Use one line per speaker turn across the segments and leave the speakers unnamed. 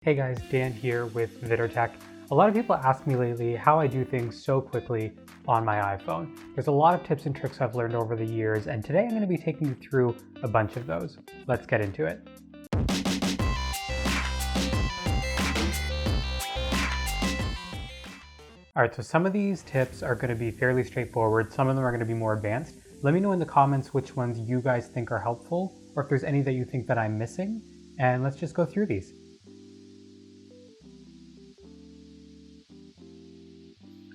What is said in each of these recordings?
Hey guys, Dan here with VidderTech. A lot of people ask me lately how I do things so quickly on my iPhone. There's a lot of tips and tricks I've learned over the years, and today I'm going to be taking you through a bunch of those. Let's get into it. Alright, so some of these tips are going to be fairly straightforward, some of them are going to be more advanced. Let me know in the comments which ones you guys think are helpful, or if there's any that you think that I'm missing, and let's just go through these.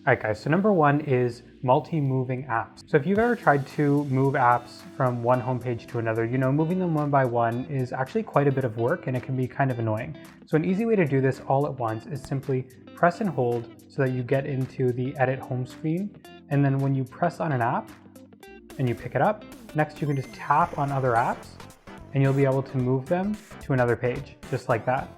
Alright guys, so number one is multi-moving apps. So if you've ever tried to move apps from one homepage to another, you know moving them one by one is actually quite a bit of work and it can be kind of annoying. So an easy way to do this all at once is simply press and hold so that you get into the edit home screen. And then when you press on an app and you pick it up, next you can just tap on other apps and you'll be able to move them to another page, just like that.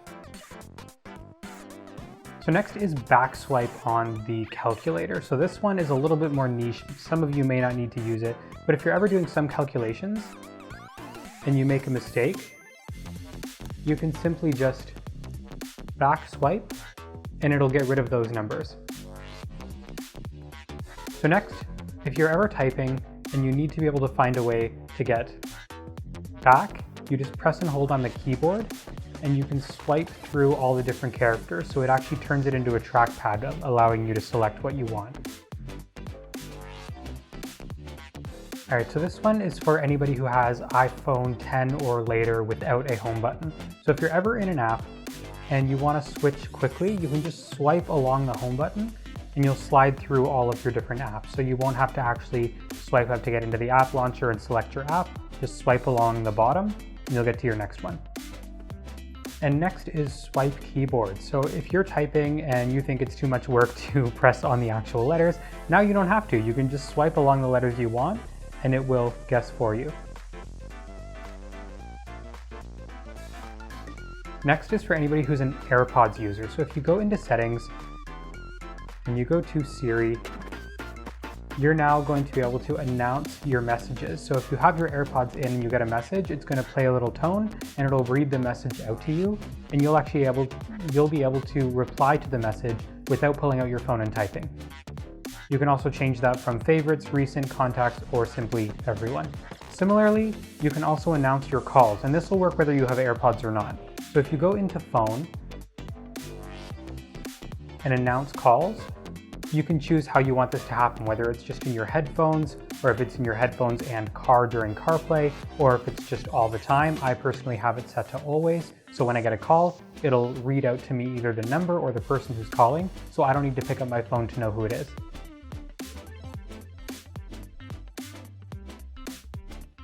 So next is back swipe on the calculator. So this one is a little bit more niche. Some of you may not need to use it, but if you're ever doing some calculations and you make a mistake, you can simply just back swipe and it'll get rid of those numbers. So next, if you're ever typing and you need to be able to find a way to get back, you just press and hold on the keyboard and you can swipe through all the different characters, so it actually turns it into a trackpad, allowing you to select what you want. Alright, so this one is for anybody who has iPhone 10 or later without a home button. So if you're ever in an app and you want to switch quickly, you can just swipe along the home button and you'll slide through all of your different apps. So you won't have to actually swipe up to get into the app launcher and select your app. Just swipe along the bottom and you'll get to your next one. And next is swipe keyboard. So if you're typing and you think it's too much work to press on the actual letters, now you don't have to. You can just swipe along the letters you want and it will guess for you. Next is for anybody who's an AirPods user. So if you go into settings and you go to Siri, you're now going to be able to announce your messages. So if you have your AirPods in and you get a message, it's going to play a little tone and it'll read the message out to you, and you'll be able to reply to the message without pulling out your phone and typing. You can also change that from favorites, recent, contacts, or simply everyone. Similarly, you can also announce your calls, and this will work whether you have AirPods or not. So if you go into phone and announce calls, you can choose how you want this to happen, whether it's just in your headphones, or if it's in your headphones and car during CarPlay, or if it's just all the time. I personally have it set to always, so when I get a call, it'll read out to me either the number or the person who's calling, so I don't need to pick up my phone to know who it is.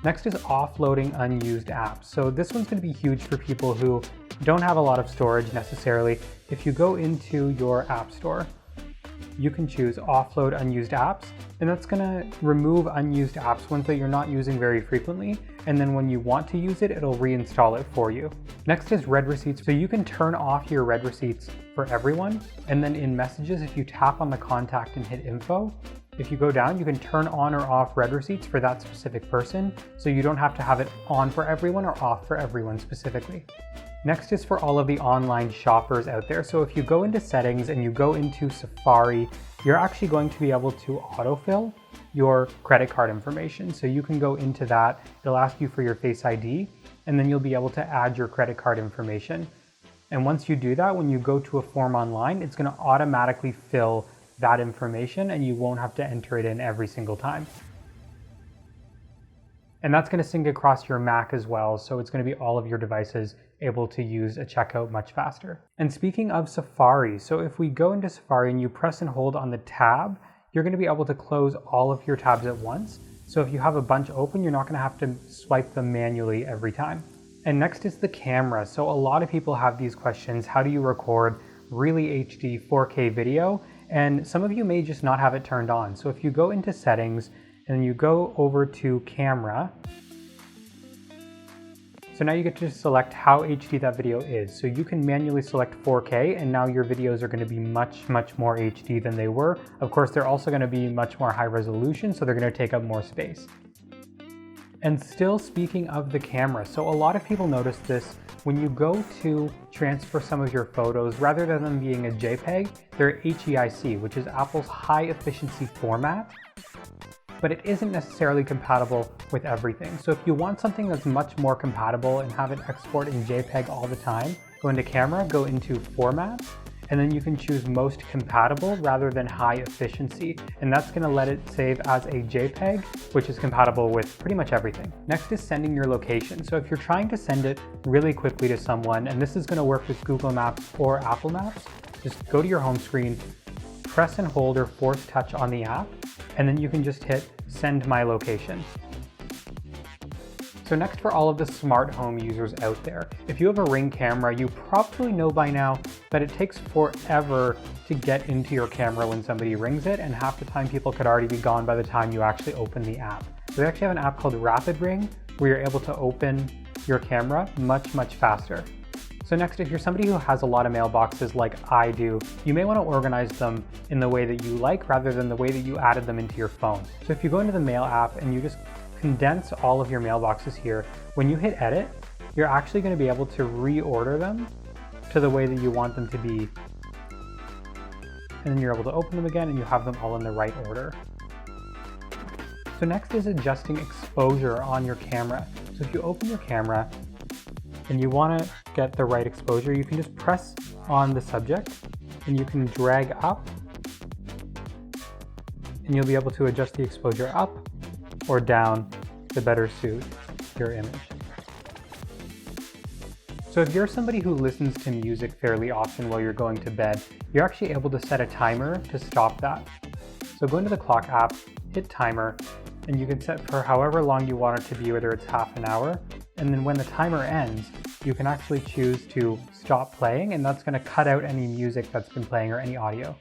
Next is offloading unused apps. So this one's going to be huge for people who don't have a lot of storage necessarily. If you go into your app store, you can choose offload unused apps, and that's going to remove unused apps, ones that you're not using very frequently, and then when you want to use it, it'll reinstall it for you. Next is read receipts. So you can turn off your read receipts for everyone, and then in messages, if you tap on the contact and hit info, if you go down, you can turn on or off read receipts for that specific person, so you don't have to have it on for everyone or off for everyone specifically. Next is for all of the online shoppers out there. So if you go into settings and you go into Safari, you're actually going to be able to autofill your credit card information. So you can go into that, it'll ask you for your Face ID, and then you'll be able to add your credit card information. And once you do that, when you go to a form online, it's going to automatically fill that information and you won't have to enter it in every single time. And that's going to sync across your Mac as well, so it's going to be all of your devices able to use a checkout much faster. And speaking of Safari, so if we go into Safari and you press and hold on the tab, you're going to be able to close all of your tabs at once. So if you have a bunch open, you're not going to have to swipe them manually every time. And next is the camera. So a lot of people have these questions. How do you record really HD 4K video? And some of you may just not have it turned on. So if you go into settings and you go over to camera, so now you get to select how HD that video is. So you can manually select 4K, and now your videos are going to be much more HD than they were. Of course, they're also going to be much more high resolution, so they're going to take up more space. And still speaking of the camera, so a lot of people notice this when you go to transfer some of your photos, rather than them being a JPEG, they're HEIC, which is Apple's high efficiency format, but it isn't necessarily compatible with everything. So if you want something that's much more compatible and have it export in JPEG all the time, go into Camera, go into Format, and then you can choose Most Compatible rather than High Efficiency, and that's going to let it save as a JPEG, which is compatible with pretty much everything. Next is sending your location. So if you're trying to send it really quickly to someone, and this is going to work with Google Maps or Apple Maps, just go to your home screen, press and hold or force touch on the app, and then you can just hit Send My Location. So next, for all of the smart home users out there, if you have a Ring camera, you probably know by now that it takes forever to get into your camera when somebody rings it, and half the time people could already be gone by the time you actually open the app. So we actually have an app called Rapid Ring where you're able to open your camera much faster. So next, if you're somebody who has a lot of mailboxes like I do, you may want to organize them in the way that you like rather than the way that you added them into your phone. So if you go into the Mail app and you just condense all of your mailboxes here, when you hit edit, you're actually going to be able to reorder them to the way that you want them to be. And then you're able to open them again and you have them all in the right order. So next is adjusting exposure on your camera. So if you open your camera and you want to get the right exposure, you can just press on the subject and you can drag up and you'll be able to adjust the exposure up or down to better suit your image. So if you're somebody who listens to music fairly often while you're going to bed, you're actually able to set a timer to stop that. So go into the clock app, hit timer, and you can set for however long you want it to be, whether it's half an hour, and then when the timer ends, you can actually choose to stop playing, and that's going to cut out any music that's been playing or any audio.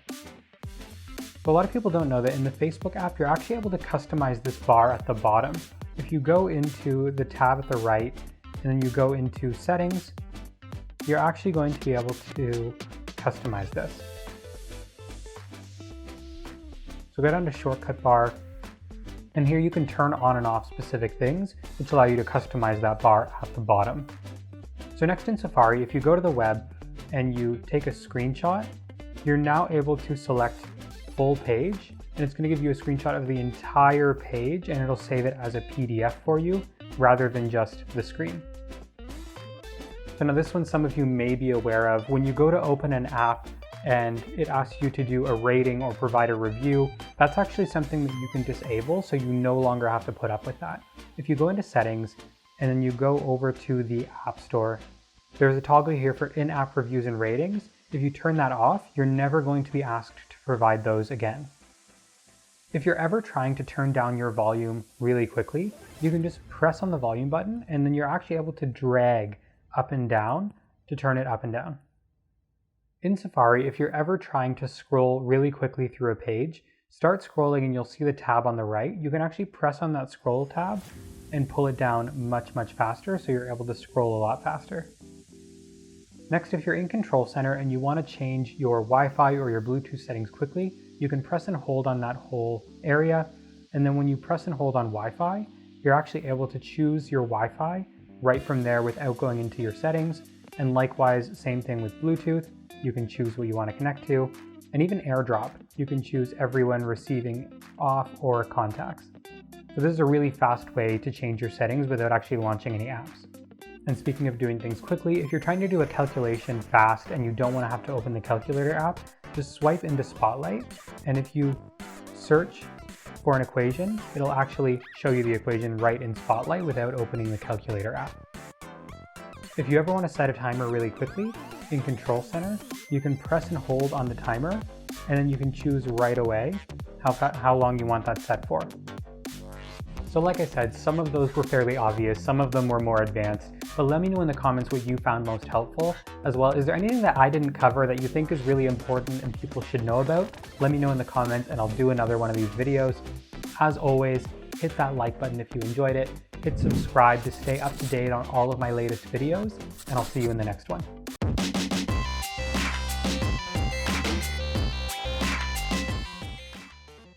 But a lot of people don't know that in the Facebook app, you're actually able to customize this bar at the bottom. If you go into the tab at the right, and then you go into settings, you're actually going to be able to customize this. So go down to shortcut bar, and here you can turn on and off specific things, which allow you to customize that bar at the bottom. So next in Safari, if you go to the web and you take a screenshot, you're now able to select full page, and it's going to give you a screenshot of the entire page, and it'll save it as a PDF for you rather than just the screen. So now this one some of you may be aware of. When you go to open an app and it asks you to do a rating or provide a review, that's actually something that you can disable, so you no longer have to put up with that. If you go into settings and then you go over to the App Store, there's a toggle here for in-app reviews and ratings. If you turn that off, you're never going to be asked to provide those again. If you're ever trying to turn down your volume really quickly, you can just press on the volume button and then you're actually able to drag up and down to turn it up and down. In Safari, if you're ever trying to scroll really quickly through a page, start scrolling and you'll see the tab on the right. You can actually press on that scroll tab and pull it down much faster, so you're able to scroll a lot faster. Next, if you're in Control Center and you want to change your Wi-Fi or your Bluetooth settings quickly, you can press and hold on that whole area, and then when you press and hold on Wi-Fi, you're actually able to choose your Wi-Fi right from there without going into your settings. And likewise, same thing with Bluetooth, you can choose what you want to connect to, and even AirDrop, you can choose everyone receiving off or contacts. So this is a really fast way to change your settings without actually launching any apps. And speaking of doing things quickly, if you're trying to do a calculation fast and you don't want to have to open the calculator app, just swipe into Spotlight, and if you search for an equation, it'll actually show you the equation right in Spotlight without opening the calculator app. If you ever want to set a timer really quickly, in Control Center, you can press and hold on the timer, and then you can choose right away how long you want that set for. So like I said, some of those were fairly obvious, some of them were more advanced, but let me know in the comments what you found most helpful. As well, is there anything that I didn't cover that you think is really important and people should know about? Let me know in the comments and I'll do another one of these videos. As always, hit that like button if you enjoyed it, hit subscribe to stay up to date on all of my latest videos, and I'll see you in the next one.